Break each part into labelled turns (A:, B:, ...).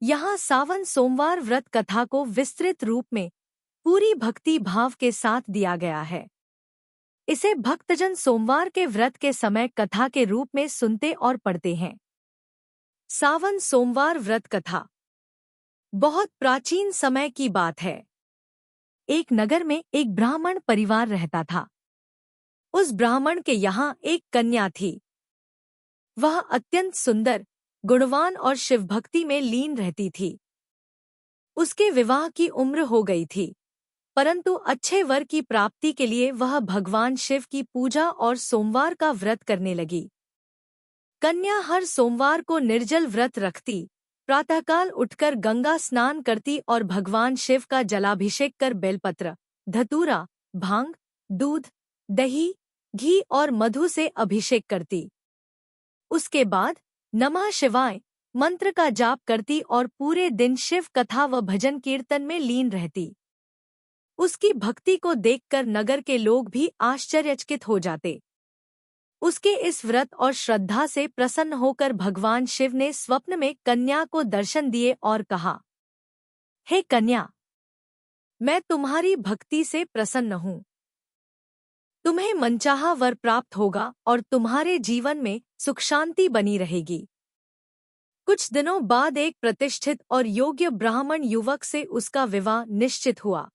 A: यहाँ सावन सोमवार व्रत कथा को विस्तृत रूप में पूरी भक्ति भाव के साथ दिया गया है। इसे भक्तजन सोमवार के व्रत के समय कथा के रूप में सुनते और पढ़ते हैं। सावन सोमवार व्रत कथा बहुत प्राचीन समय की बात है। एक नगर में एक ब्राह्मण परिवार रहता था। उस ब्राह्मण के यहाँ एक कन्या थी। वह अत्यंत सुंदर, गुणवान और शिवभक्ति में लीन रहती थी। उसके विवाह की उम्र हो गई थी, परंतु अच्छे वर की प्राप्ति के लिए वह भगवान शिव की पूजा और सोमवार का व्रत करने लगी। कन्या हर सोमवार को निर्जल व्रत रखती, प्रातःकाल उठकर गंगा स्नान करती और भगवान शिव का जलाभिषेक कर बेलपत्र, धतूरा, भांग, दूध, दही, घी और मधु से अभिषेक करती। उसके बाद नमः शिवाय मंत्र का जाप करती और पूरे दिन शिव कथा व भजन कीर्तन में लीन रहती। उसकी भक्ति को देखकर नगर के लोग भी आश्चर्यचकित हो जाते। उसके इस व्रत और श्रद्धा से प्रसन्न होकर भगवान शिव ने स्वप्न में कन्या को दर्शन दिए और कहा, हे कन्या, मैं तुम्हारी भक्ति से प्रसन्न हूँ। तुम्हें मनचाहा वर प्राप्त होगा और तुम्हारे जीवन में सुख शांति बनी रहेगी। कुछ दिनों बाद एक प्रतिष्ठित और योग्य ब्राह्मण युवक से उसका विवाह निश्चित हुआ।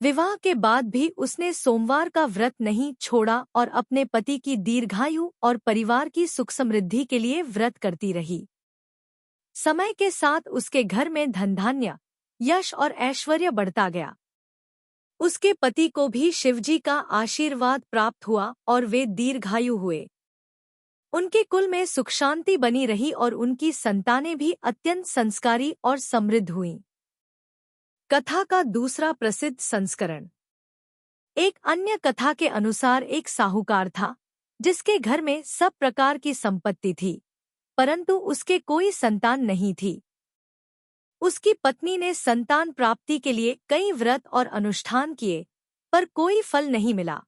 A: विवाह के बाद भी उसने सोमवार का व्रत नहीं छोड़ा और अपने पति की दीर्घायु और परिवार की सुख समृद्धि के लिए व्रत करती रही। समय के साथ उसके घर में धन धान्य, यश और ऐश्वर्य बढ़ता गया। उसके पति को भी शिवजी का आशीर्वाद प्राप्त हुआ और वे दीर्घायु हुए। उनके कुल में सुख शांति बनी रही और उनकी संतानें भी अत्यंत संस्कारी और समृद्ध हुईं। कथा का दूसरा प्रसिद्ध संस्करण। एक अन्य कथा के अनुसार एक साहूकार था, जिसके घर में सब प्रकार की संपत्ति थी, परंतु उसके कोई संतान नहीं थी। उसकी पत्नी ने संतान प्राप्ति के लिए कई व्रत और अनुष्ठान किए, पर कोई फल नहीं मिला।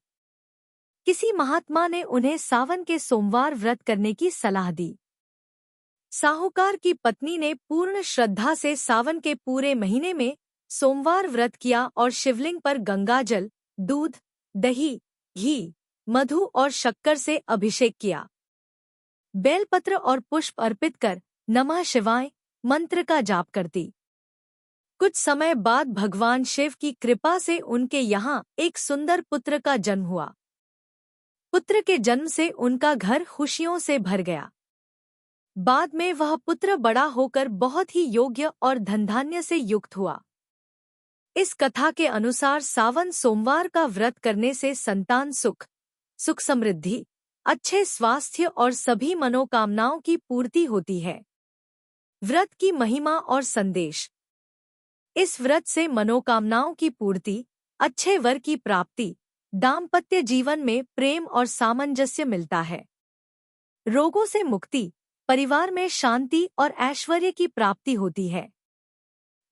A: किसी महात्मा ने उन्हें सावन के सोमवार व्रत करने की सलाह दी। साहूकार की पत्नी ने पूर्ण श्रद्धा से सावन के पूरे महीने में सोमवार व्रत किया और शिवलिंग पर गंगाजल, दूध, दही, घी, मधु और शक्कर से अभिषेक किया। बेलपत्र और पुष्प अर्पित कर नमः शिवाय मंत्र का जाप करती। कुछ समय बाद भगवान शिव की कृपा से उनके यहाँ एक सुंदर पुत्र का जन्म हुआ। पुत्र के जन्म से उनका घर खुशियों से भर गया। बाद में वह पुत्र बड़ा होकर बहुत ही योग्य और धनधान्य से युक्त हुआ। इस कथा के अनुसार सावन सोमवार का व्रत करने से संतान सुख, सुख समृद्धि, अच्छे स्वास्थ्य और सभी मनोकामनाओं की पूर्ति होती है। व्रत की महिमा और संदेश। इस व्रत से मनोकामनाओं की पूर्ति, अच्छे वर की प्राप्ति, दाम्पत्य जीवन में प्रेम और सामंजस्य मिलता है। रोगों से मुक्ति, परिवार में शांति और ऐश्वर्य की प्राप्ति होती है।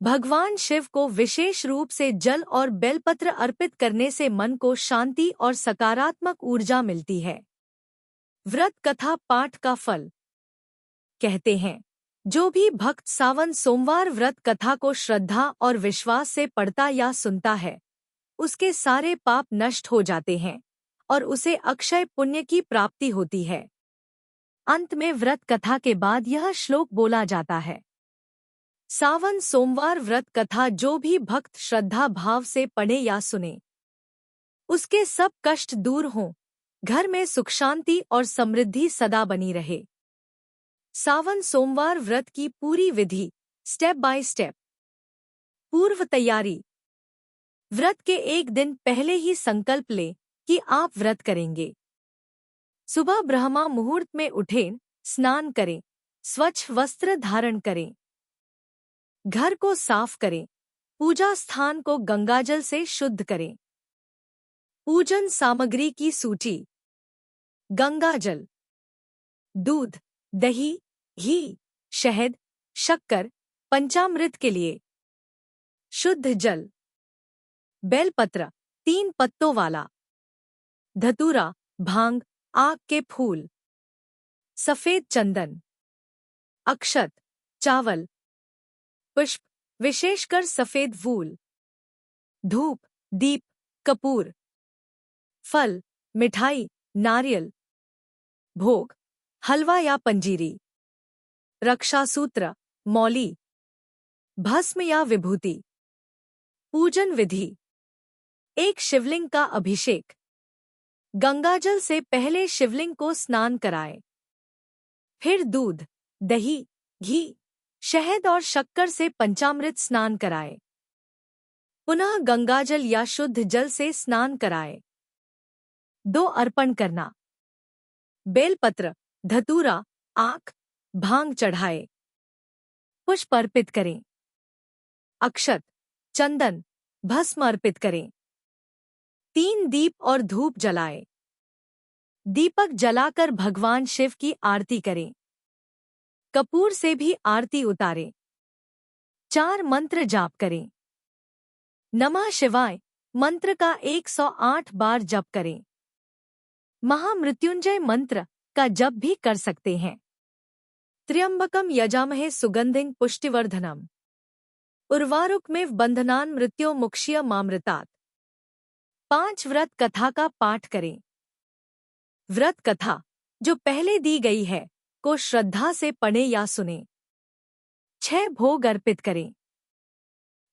A: भगवान शिव को विशेष रूप से जल और बेलपत्र अर्पित करने से मन को शांति और सकारात्मक ऊर्जा मिलती है। व्रत कथा पाठ का फल। कहते हैं, जो भी भक्त सावन सोमवार व्रत कथा को श्रद्धा और विश्वास से पढ़ता या सुनता है, उसके सारे पाप नष्ट हो जाते हैं और उसे अक्षय पुण्य की प्राप्ति होती है। अंत में व्रत कथा के बाद यह श्लोक बोला जाता है, सावन सोमवार व्रत कथा जो भी भक्त श्रद्धा भाव से पढ़े या सुने, उसके सब कष्ट दूर हों, घर में सुख शांति और समृद्धि सदा बनी रहे। सावन सोमवार व्रत की पूरी विधि, स्टेप बाय स्टेप। पूर्व तैयारी। व्रत के एक दिन पहले ही संकल्प लें कि आप व्रत करेंगे। सुबह ब्रह्मा मुहूर्त में उठें, स्नान करें, स्वच्छ वस्त्र धारण करें, घर को साफ करें, पूजा स्थान को गंगाजल से शुद्ध करें। पूजन सामग्री की सूची। गंगाजल, दूध, दही, घी, शहद, शक्कर, पंचामृत के लिए। शुद्ध जल, बेलपत्र 3 पत्तों वाला, धतूरा, भांग, आक के फूल, सफेद चंदन, अक्षत, चावल, पुष्प, विशेषकर सफेद फूल। धूप, दीप, कपूर। फल, मिठाई, नारियल। भोग, हलवा या पंजीरी। रक्षासूत्र, मौली। भस्म या विभूति। पूजन विधि। एक शिवलिंग का अभिषेक। गंगाजल से पहले शिवलिंग को स्नान कराएं। फिर दूध, दही, घी, शहद और शक्कर से पंचामृत स्नान कराएं। पुनः गंगाजल या शुद्ध जल से स्नान कराएं। 2 अर्पण करना। बेलपत्र, धतूरा, आक, भांग चढ़ाए। पुष्प अर्पित करें। अक्षत, चंदन, भस्म अर्पित करें। 3 दीप और धूप जलाएं। दीपक जलाकर भगवान शिव की आरती करें। कपूर से भी आरती उतारें। 4 मंत्र जाप करें। नमः शिवाय मंत्र का 108 बार जप करें। महामृत्युंजय मंत्र का जप भी कर सकते हैं। त्र्यंबकम यजामहे सुगंधिं पुष्टिवर्धनम। उर्वारुकमिव बंधनान् मृत्यो मुक्ष्य मामृतात्। 5 व्रत कथा का पाठ करें। व्रत कथा जो पहले दी गई है को श्रद्धा से पढ़ें या सुनें। 6 भोग अर्पित करें।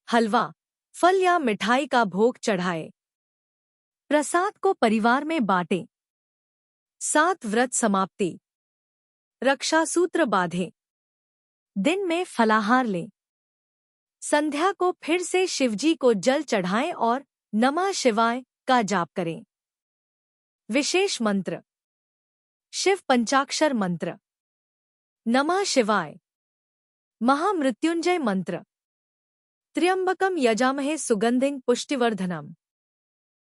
A: हलवा, फल या मिठाई का भोग चढ़ाएं। प्रसाद को परिवार में बांटें। 7 व्रत समाप्ति। रक्षासूत्र बांधें। दिन में फलाहार लें। संध्या को फिर से शिवजी को जल चढ़ाएं और नमः शिवाय का जाप करें। विशेष मंत्र। शिव पंचाक्षर मंत्र। नमः शिवाय। महामृत्युंजय मंत्र। त्र्यंबकम यजामहे सुगंधिं पुष्टिवर्धनम।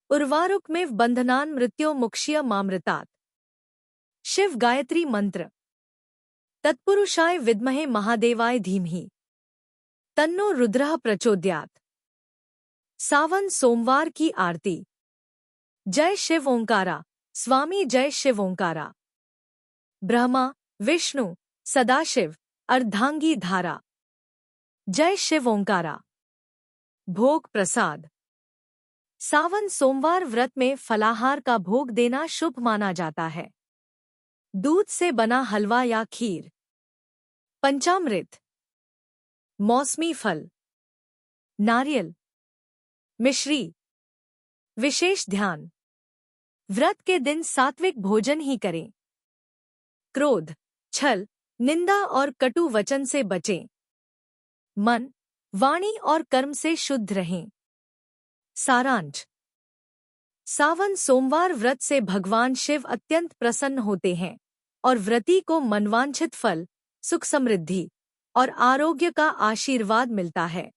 A: उर्वारुकमिव बंधनान् मृत्यो मुक्ष्य मामृतात्। शिव गायत्री मंत्र। तत्पुरुषाय विद्महे महादेवाय धीमहि तन्नो रुद्रः प्रचोदयात्। सावन सोमवार की आरती। जय शिव ओंकारा, स्वामी जय शिव ओंकारा। ब्रह्मा, विष्णु, सदाशिव, अर्धांगी धारा। जय शिव ओंकारा। भोग प्रसाद। सावन सोमवार व्रत में फलाहार का भोग देना शुभ माना जाता है। दूध से बना हलवा या खीर। पंचामृत। मौसमी फल। नारियल। मिश्री। विशेष ध्यान। व्रत के दिन सात्विक भोजन ही करें। क्रोध, छल, निंदा और कटु वचन से बचें। मन, वाणी और कर्म से शुद्ध रहें। सारांश। सावन सोमवार व्रत से भगवान शिव अत्यंत प्रसन्न होते हैं और व्रती को मनवांछित फल, सुख समृद्धि और आरोग्य का आशीर्वाद मिलता है।